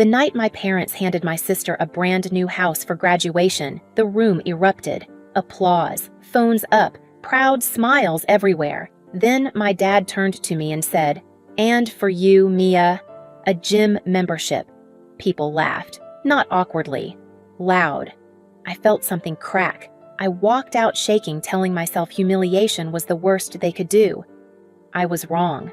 The night my parents handed my sister a brand new house for graduation, the room erupted. Applause, phones up, proud smiles everywhere. Then my dad turned to me and said, "And for you, Mia, a gym membership." People laughed, not awkwardly, loud. I felt something crack. I walked out shaking, telling myself humiliation was the worst they could do. I was wrong.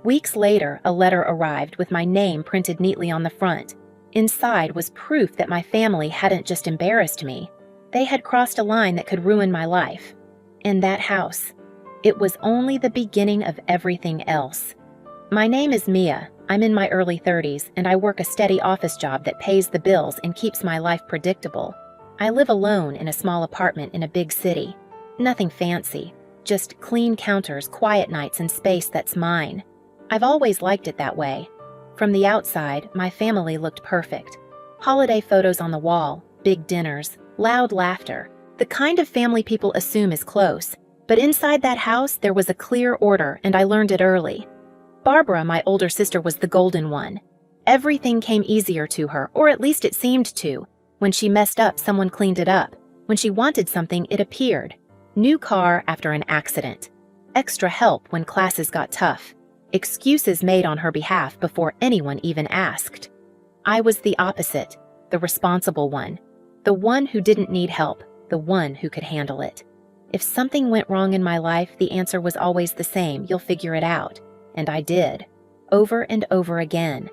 Weeks later, a letter arrived with my name printed neatly on the front. Inside was proof that my family hadn't just embarrassed me. They had crossed a line that could ruin my life. And that house. It was only the beginning of everything else. My name is Mia. I'm in my early 30s, and I work a steady office job that pays the bills and keeps my life predictable. I live alone in a small apartment in a big city. Nothing fancy, just clean counters, quiet nights, and space that's mine. I've always liked it that way. From the outside, my family looked perfect. Holiday photos on the wall, big dinners, loud laughter, the kind of family people assume is close. But inside that house, there was a clear order, and I learned it early. Barbara, my older sister, was the golden one. Everything came easier to her, or at least it seemed to. When she messed up, someone cleaned it up. When she wanted something, it appeared. New car after an accident. Extra help when classes got tough. Excuses made on her behalf before anyone even asked. I was the opposite, the responsible one. The one who didn't need help, the one who could handle it. If something went wrong in my life, the answer was always the same: you'll figure it out. And I did. Over and over again.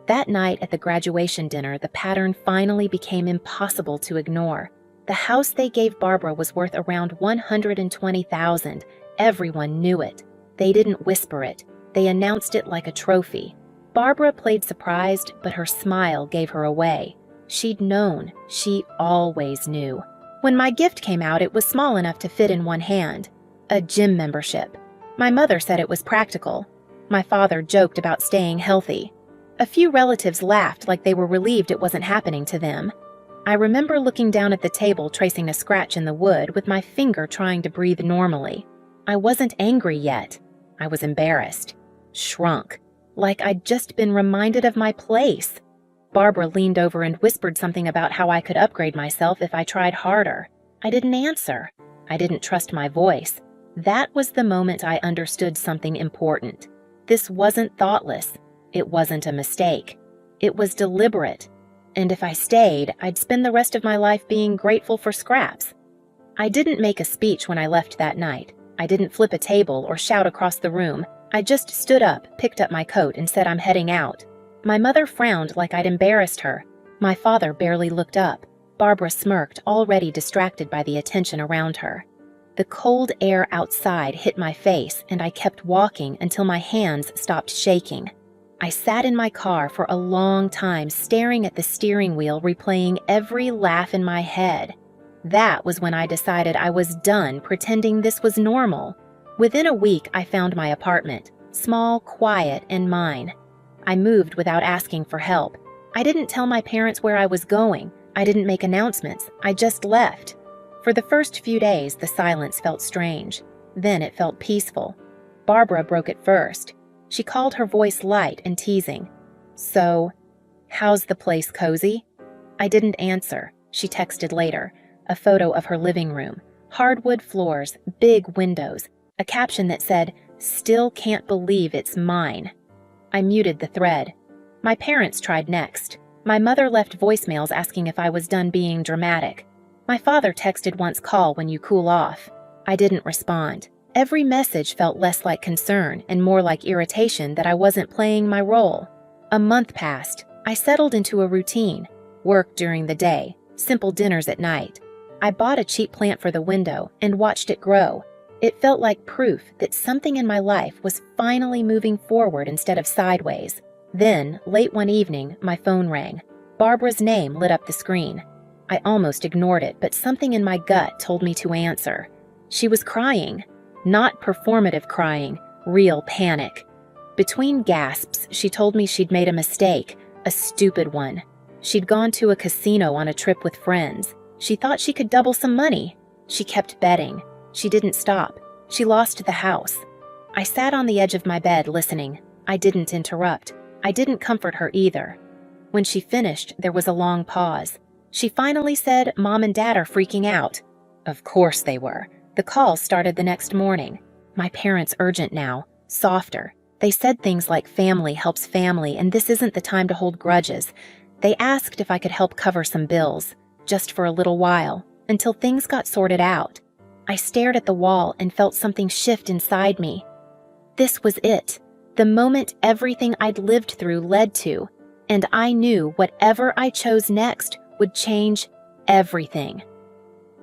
That night at the graduation dinner, the pattern finally became impossible to ignore. The house they gave Barbara was worth around $120,000. Everyone knew it. They didn't whisper it. They announced it like a trophy. Barbara played surprised, but her smile gave her away. She'd known. She always knew. When my gift came out, it was small enough to fit in one hand. A gym membership. My mother said it was practical. My father joked about staying healthy. A few relatives laughed like they were relieved it wasn't happening to them. I remember looking down at the table, tracing a scratch in the wood with my finger trying to breathe normally. I wasn't angry yet. I was embarrassed. Shrunk. Like I'd just been reminded of my place. Barbara leaned over and whispered something about how I could upgrade myself if I tried harder. I didn't answer. I didn't trust my voice. That was the moment I understood something important. This wasn't thoughtless. It wasn't a mistake. It was deliberate. And if I stayed, I'd spend the rest of my life being grateful for scraps. I didn't make a speech when I left that night. I didn't flip a table or shout across the room. I just stood up, picked up my coat, and said I'm heading out. My mother frowned like I'd embarrassed her. My father barely looked up. Barbara smirked, already distracted by the attention around her. The cold air outside hit my face, and I kept walking until my hands stopped shaking. I sat in my car for a long time, staring at the steering wheel, replaying every laugh in my head. That was when I decided I was done pretending this was normal. Within a week, I found my apartment, small, quiet, and mine. I moved without asking for help. I didn't tell my parents where I was going. I didn't make announcements. I just left. For the first few days, the silence felt strange. Then it felt peaceful. Barbara broke it first. She called, her voice light and teasing. "So, how's the place, cozy?" I didn't answer. She texted later, a photo of her living room, hardwood floors, big windows, a caption that said, "Still can't believe it's mine." I muted the thread. My parents tried next. My mother left voicemails asking if I was done being dramatic. My father texted once, "Call when you cool off." I didn't respond. Every message felt less like concern and more like irritation that I wasn't playing my role. A month passed. I settled into a routine. Work during the day, simple dinners at night. I bought a cheap plant for the window and watched it grow. It felt like proof that something in my life was finally moving forward instead of sideways. Then, late one evening, my phone rang. Barbara's name lit up the screen. I almost ignored it, but something in my gut told me to answer. She was crying. Not performative crying, real panic. Between gasps, she told me she'd made a mistake, a stupid one. She'd gone to a casino on a trip with friends. She thought she could double some money. She kept betting. She didn't stop. She lost the house. I sat on the edge of my bed listening. I didn't interrupt. I didn't comfort her either. When she finished, there was a long pause. She finally said, "Mom and Dad are freaking out." Of course they were. The call started the next morning. My parents urgent now, softer. They said things like family helps family and this isn't the time to hold grudges. They asked if I could help cover some bills, just for a little while, until things got sorted out. I stared at the wall and felt something shift inside me. This was it, the moment everything I'd lived through led to, and I knew whatever I chose next would change everything.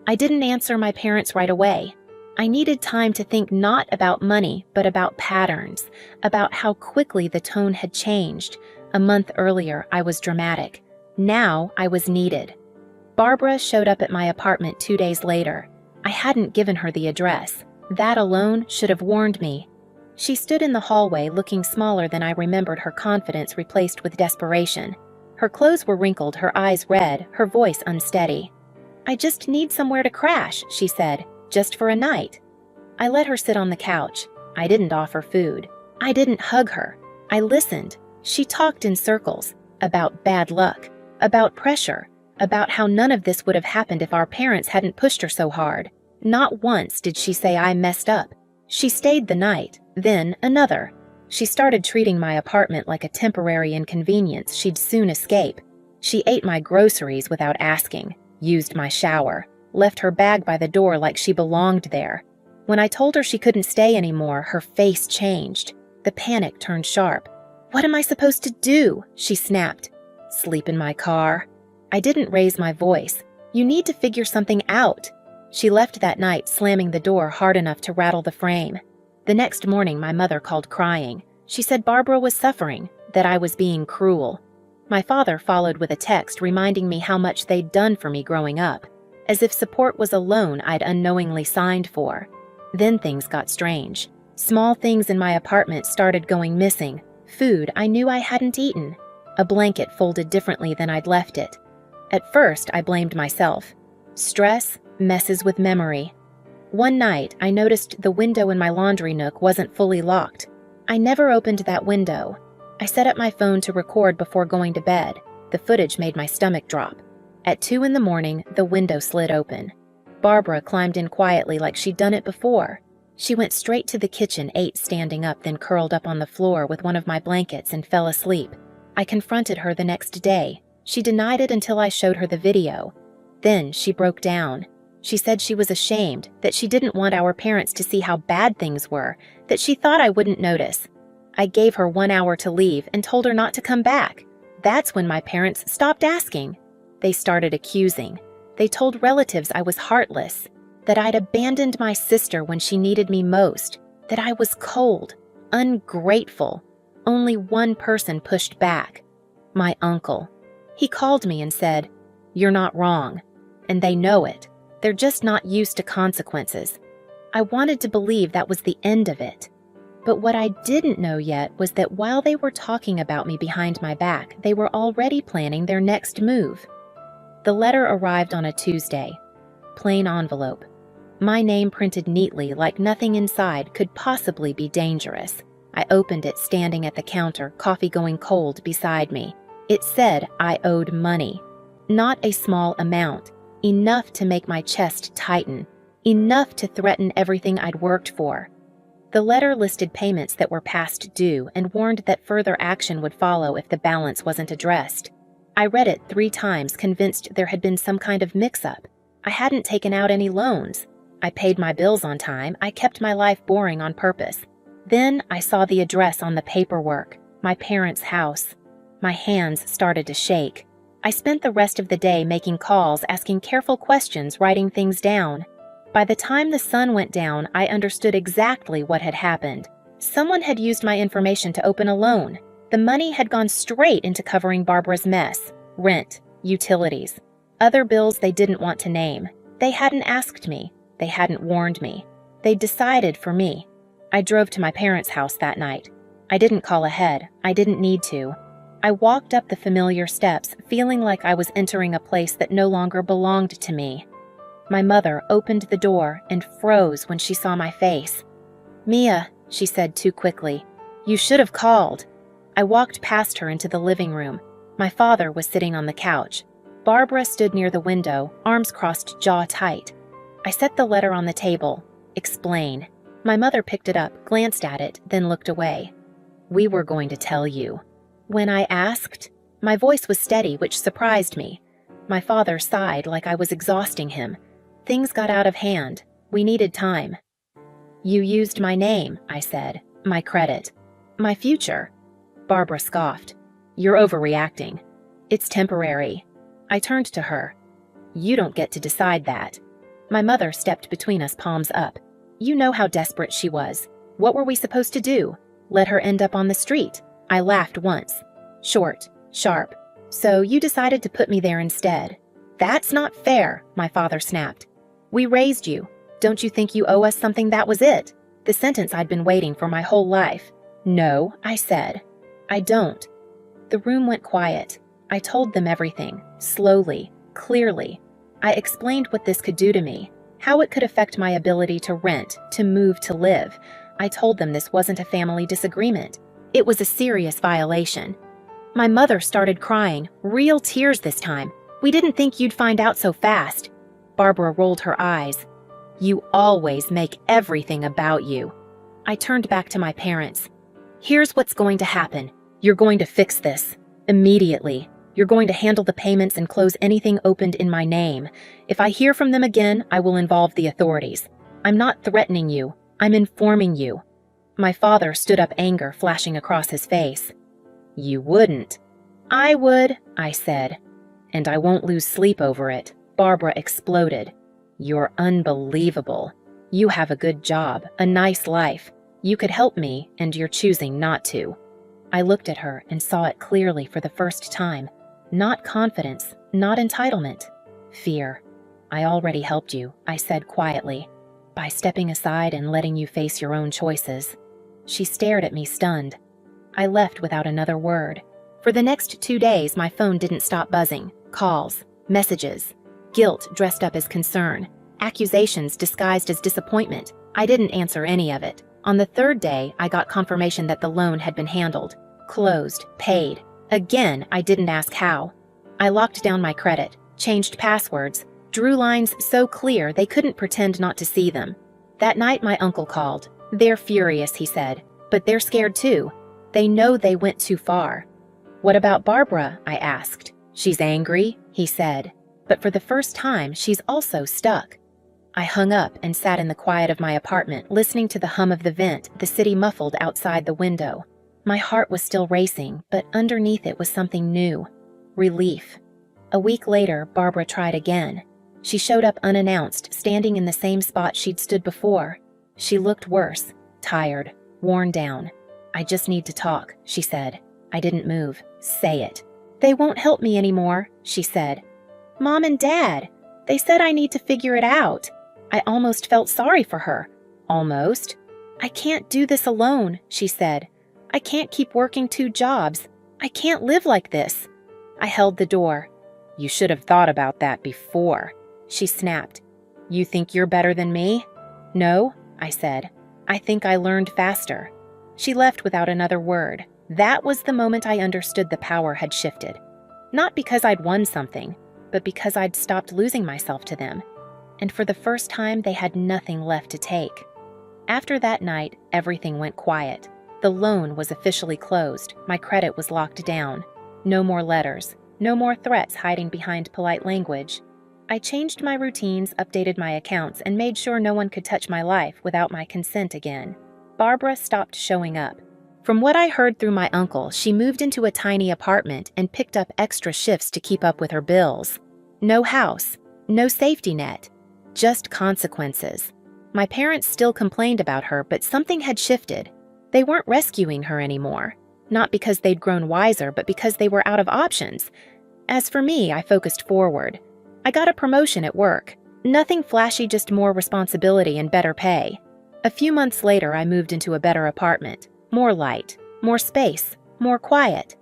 I didn't answer my parents right away. I needed time to think not about money, but about patterns, about how quickly the tone had changed. A month earlier, I was dramatic. Now, I was needed. Barbara showed up at my apartment 2 days later. I hadn't given her the address. That alone should have warned me. She stood in the hallway looking smaller than I remembered, her confidence replaced with desperation. Her clothes were wrinkled, her eyes red, her voice unsteady. "I just need somewhere to crash," she said. "Just for a night." I let her sit on the couch. I didn't offer food. I didn't hug her. I listened. She talked in circles, about bad luck, about pressure, about how none of this would have happened if our parents hadn't pushed her so hard. Not once did she say I messed up. She stayed the night, then another. She started treating my apartment like a temporary inconvenience she'd soon escape. She ate my groceries without asking, used my shower, left her bag by the door like she belonged there. When I told her she couldn't stay anymore, her face changed. The panic turned sharp. "What am I supposed to do?" she snapped. "Sleep in my car." I didn't raise my voice. "You need to figure something out." She left that night, slamming the door hard enough to rattle the frame. The next morning, my mother called crying. She said Barbara was suffering, that I was being cruel. My father followed with a text reminding me how much they'd done for me growing up, as if support was a loan I'd unknowingly signed for. Then things got strange. Small things in my apartment started going missing. Food I knew I hadn't eaten. A blanket folded differently than I'd left it. At first, I blamed myself. Stress messes with memory. One night, I noticed the window in my laundry nook wasn't fully locked. I never opened that window. I set up my phone to record before going to bed. The footage made my stomach drop. At 2 in the morning, the window slid open. Barbara climbed in quietly like she'd done it before. She went straight to the kitchen, ate standing up, then curled up on the floor with one of my blankets and fell asleep. I confronted her the next day. She denied it until I showed her the video. Then she broke down. She said she was ashamed, that she didn't want our parents to see how bad things were, that she thought I wouldn't notice. I gave her 1 hour to leave and told her not to come back. That's when my parents stopped asking. They started accusing. They told relatives I was heartless, that I'd abandoned my sister when she needed me most, that I was cold, ungrateful. Only one person pushed back. My uncle. He called me and said, "You're not wrong." And they know it. They're just not used to consequences. I wanted to believe that was the end of it. But what I didn't know yet was that while they were talking about me behind my back, they were already planning their next move. The letter arrived on a Tuesday. Plain envelope. My name printed neatly like nothing inside could possibly be dangerous. I opened it standing at the counter, coffee going cold beside me. It said I owed money. Not a small amount. Enough to make my chest tighten. Enough to threaten everything I'd worked for. The letter listed payments that were past due and warned that further action would follow if the balance wasn't addressed. I read it 3 times, convinced there had been some kind of mix-up. I hadn't taken out any loans. I paid my bills on time. I kept my life boring on purpose. Then I saw the address on the paperwork, my parents' house. My hands started to shake. I spent the rest of the day making calls, asking careful questions, writing things down. By the time the sun went down, I understood exactly what had happened. Someone had used my information to open a loan. The money had gone straight into covering Barbara's mess, rent, utilities, other bills they didn't want to name. They hadn't asked me. They hadn't warned me. They decided for me. I drove to my parents' house that night. I didn't call ahead. I didn't need to. I walked up the familiar steps, feeling like I was entering a place that no longer belonged to me. My mother opened the door and froze when she saw my face. "Mia," she said too quickly, "you should have called." I walked past her into the living room. My father was sitting on the couch. Barbara stood near the window, arms crossed, jaw tight. I set the letter on the table. Explain. My mother picked it up, glanced at it, then looked away. We were going to tell you. When I asked, my voice was steady, which surprised me. My father sighed like I was exhausting him. Things got out of hand. We needed time. You used my name, I said. My credit. My future. Barbara scoffed. You're overreacting. It's temporary. I turned to her. You don't get to decide that. My mother stepped between us, palms up. You know how desperate she was. What were we supposed to do? Let her end up on the street? I laughed once. Short, sharp. So you decided to put me there instead. That's not fair, my father snapped. We raised you. Don't you think you owe us something? That was it. The sentence I'd been waiting for my whole life. No, I said. I don't. The room went quiet. I told them everything, slowly, clearly. I explained what this could do to me, how it could affect my ability to rent, to move, to live. I told them this wasn't a family disagreement. It was a serious violation. My mother started crying, real tears this time. We didn't think you'd find out so fast. Barbara rolled her eyes. You always make everything about you. I turned back to my parents. Here's what's going to happen. You're going to fix this. Immediately. You're going to handle the payments and close anything opened in my name. If I hear from them again, I will involve the authorities. I'm not threatening you. I'm informing you. My father stood up, anger flashing across his face. You wouldn't. I would, I said. And I won't lose sleep over it. Barbara exploded. You're unbelievable. You have a good job, a nice life. You could help me, and you're choosing not to. I looked at her and saw it clearly for the first time. Not confidence, not entitlement. Fear. I already helped you, I said quietly, by stepping aside and letting you face your own choices. She stared at me, stunned. I left without another word. For the next 2 days, my phone didn't stop buzzing. Calls, messages, guilt dressed up as concern, accusations disguised as disappointment. I didn't answer any of it. On the 3rd day, I got confirmation that the loan had been handled, closed, paid. Again, I didn't ask how. I locked down my credit, changed passwords, drew lines so clear they couldn't pretend not to see them. That night, my uncle called. They're furious, he said, but they're scared too. They know they went too far. What about Barbara? I asked. She's angry, he said, but for the first time, she's also stuck. I hung up and sat in the quiet of my apartment, listening to the hum of the vent, the city muffled outside the window. My heart was still racing, but underneath it was something new. Relief. A week later, Barbara tried again. She showed up unannounced, standing in the same spot she'd stood before. She looked worse, tired, worn down. I just need to talk, she said. I didn't move. Say it. They won't help me anymore, she said. Mom and Dad. They said I need to figure it out. I almost felt sorry for her. Almost. I can't do this alone, she said. I can't keep working 2 jobs. I can't live like this. I held the door. You should have thought about that before, she snapped. You think you're better than me? No, I said. I think I learned faster. She left without another word. That was the moment I understood the power had shifted. Not because I'd won something, but because I'd stopped losing myself to them. And for the first time, they had nothing left to take. After that night, everything went quiet. The loan was officially closed. My credit was locked down. No more letters. No more threats hiding behind polite language. I changed my routines, updated my accounts, and made sure no one could touch my life without my consent again. Barbara stopped showing up. From what I heard through my uncle, she moved into a tiny apartment and picked up extra shifts to keep up with her bills. No house. No safety net. Just consequences. My parents still complained about her, but something had shifted. They weren't rescuing her anymore. Not because they'd grown wiser, but because they were out of options. As for me, I focused forward. I got a promotion at work. Nothing flashy, just more responsibility and better pay. A few months later, I moved into a better apartment. More light, more space, more quiet.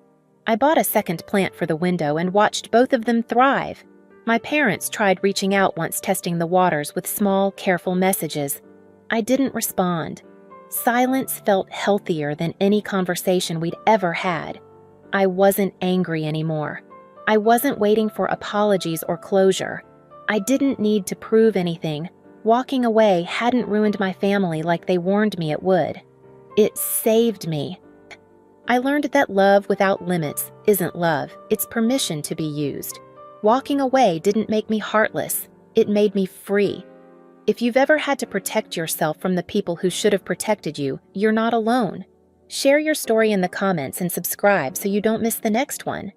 I bought a second plant for the window and watched both of them thrive. My parents tried reaching out once, testing the waters with small, careful messages. I didn't respond. Silence felt healthier than any conversation we'd ever had. I wasn't angry anymore. I wasn't waiting for apologies or closure. I didn't need to prove anything. Walking away hadn't ruined my family like they warned me it would. It saved me. I learned that love without limits isn't love, it's permission to be used. Walking away didn't make me heartless, it made me free. If you've ever had to protect yourself from the people who should have protected you, you're not alone. Share your story in the comments and subscribe so you don't miss the next one.